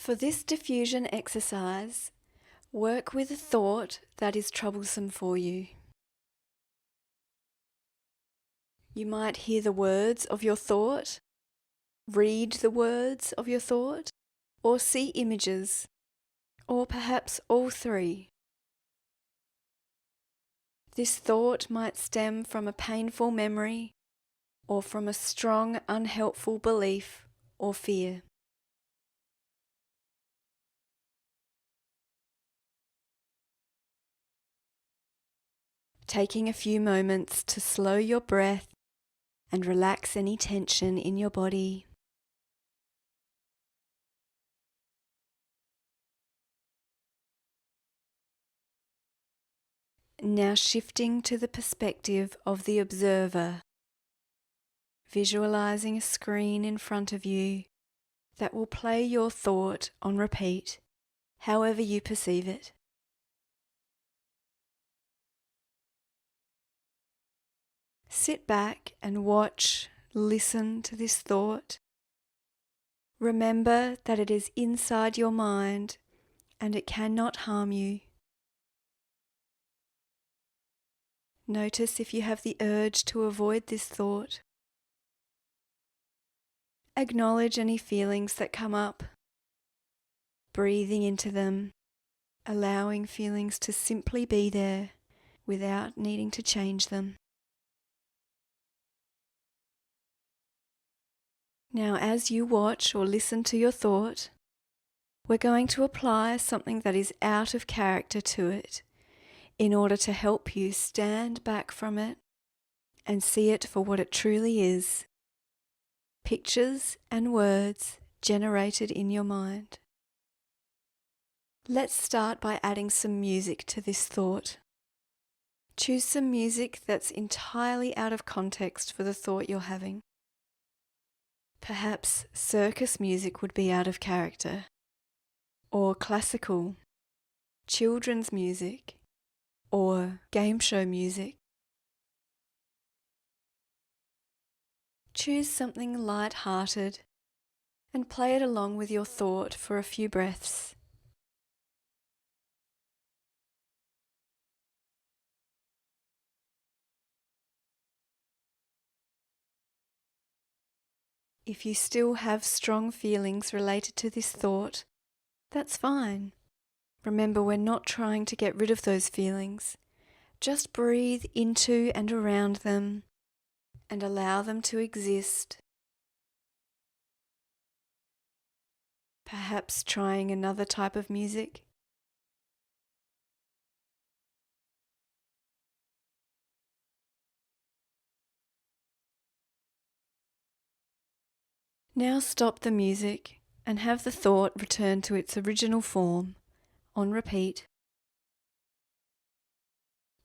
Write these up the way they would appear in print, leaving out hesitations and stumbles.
For this diffusion exercise, work with a thought that is troublesome for you. You might hear the words of your thought, read the words of your thought, or see images, or perhaps all three. This thought might stem from a painful memory or from a strong, unhelpful belief or fear. Taking a few moments to slow your breath and relax any tension in your body. Now shifting to the perspective of the observer, visualizing a screen in front of you that will play your thought on repeat, however you perceive it. Sit back and watch, listen to this thought. Remember that it is inside your mind and it cannot harm you. Notice if you have the urge to avoid this thought. Acknowledge any feelings that come up, breathing into them, allowing feelings to simply be there without needing to change them. Now, as you watch or listen to your thought, we're going to apply something that is out of character to it in order to help you stand back from it and see it for what it truly is. Pictures and words generated in your mind. Let's start by adding some music to this thought. Choose some music that's entirely out of context for the thought you're having. Perhaps circus music would be out of character, or classical, children's music, or game show music. Choose something light-hearted and play it along with your thought for a few breaths. If you still have strong feelings related to this thought, that's fine. Remember, we're not trying to get rid of those feelings. Just breathe into and around them and allow them to exist. Perhaps trying another type of music. Now stop the music and have the thought return to its original form, on repeat.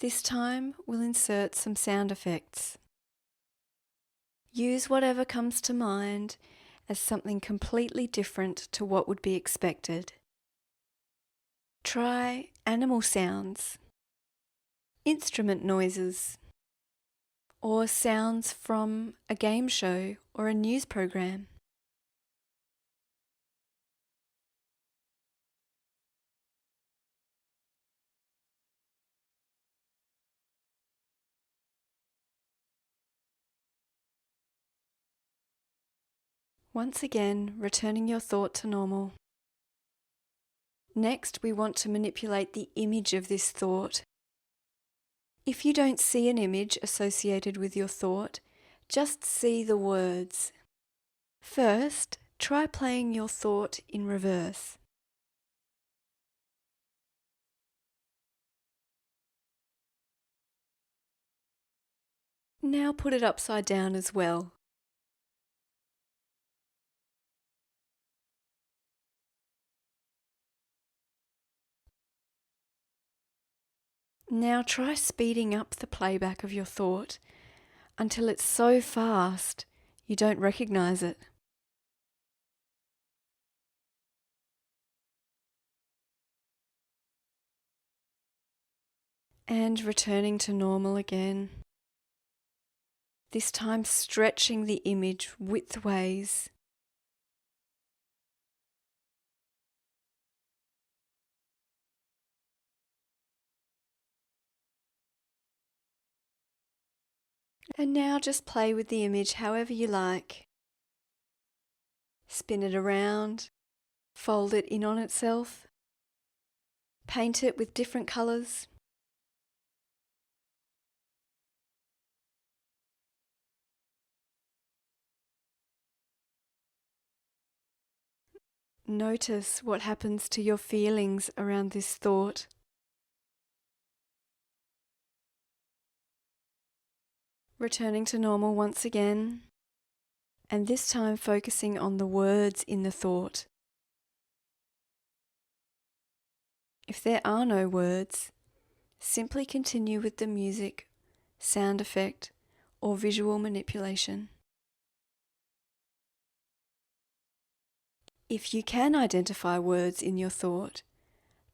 This time we'll insert some sound effects. Use whatever comes to mind as something completely different to what would be expected. Try animal sounds, instrument noises, or sounds from a game show or a news program. Once again, returning your thought to normal. Next, we want to manipulate the image of this thought. If you don't see an image associated with your thought, just see the words. First, try playing your thought in reverse. Now put it upside down as well. Now try speeding up the playback of your thought until it's so fast you don't recognize it. And returning to normal again. This time stretching the image widthways. And now just play with the image however you like. Spin it around, fold it in on itself, paint it with different colours. Notice what happens to your feelings around this thought. Returning to normal once again, and this time focusing on the words in the thought. If there are no words, simply continue with the music, sound effect, or visual manipulation. If you can identify words in your thought,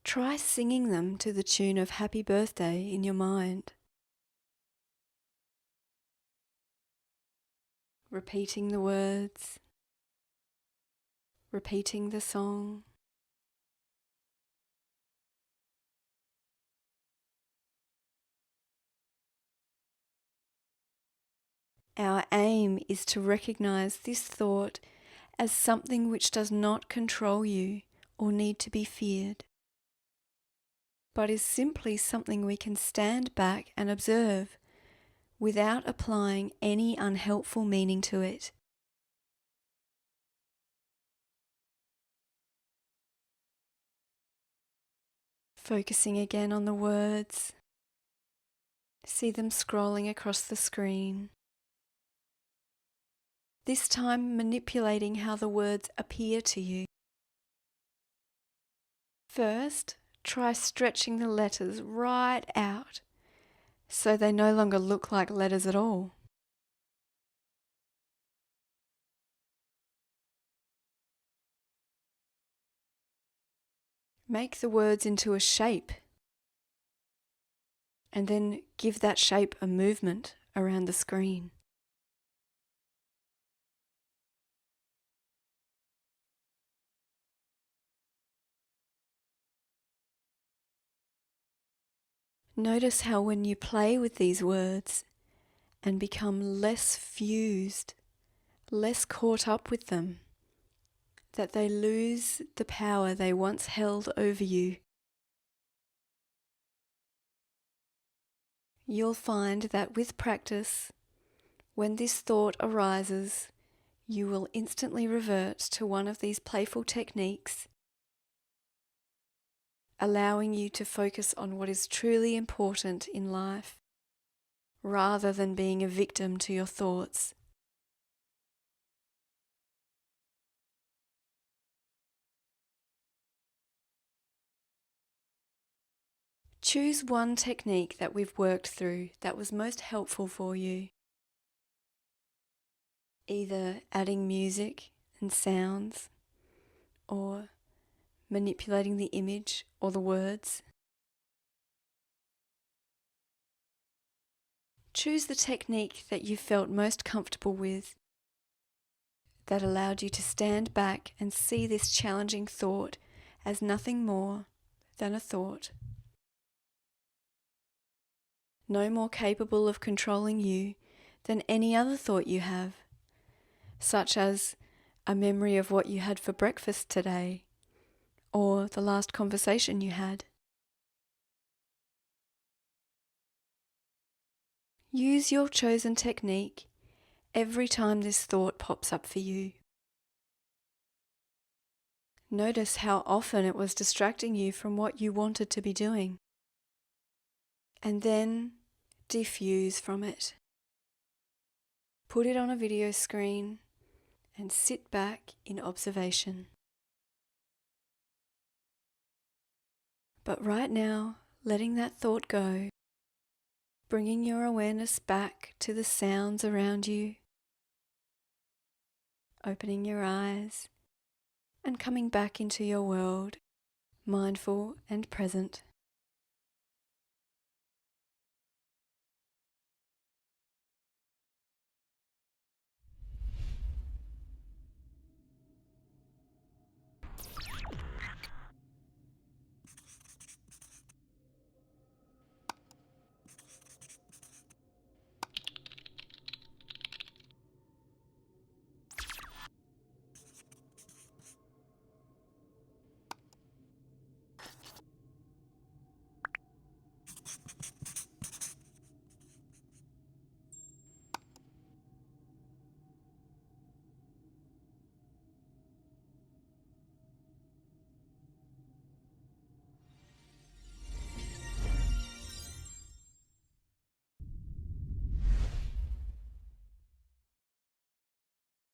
try singing them to the tune of Happy Birthday in your mind. Repeating the words, repeating the song. Our aim is to recognize this thought as something which does not control you or need to be feared, but is simply something we can stand back and observe without applying any unhelpful meaning to it. Focusing again on the words, see them scrolling across the screen. This time manipulating how the words appear to you. First, try stretching the letters right out so they no longer look like letters at all. Make the words into a shape and then give that shape a movement around the screen. Notice how when you play with these words and become less fused, less caught up with them, that they lose the power they once held over you. You'll find that with practice, when this thought arises, you will instantly revert to one of these playful techniques, allowing you to focus on what is truly important in life, rather than being a victim to your thoughts. Choose one technique that we've worked through that was most helpful for you. Either adding music and sounds, or manipulating the image or the words. Choose the technique that you felt most comfortable with, that allowed you to stand back and see this challenging thought as nothing more than a thought. No more capable of controlling you than any other thought you have, such as a memory of what you had for breakfast today, or the last conversation you had. Use your chosen technique every time this thought pops up for you. Notice how often it was distracting you from what you wanted to be doing. And then diffuse from it. Put it on a video screen and sit back in observation. But right now, letting that thought go, bringing your awareness back to the sounds around you, opening your eyes and coming back into your world, mindful and present.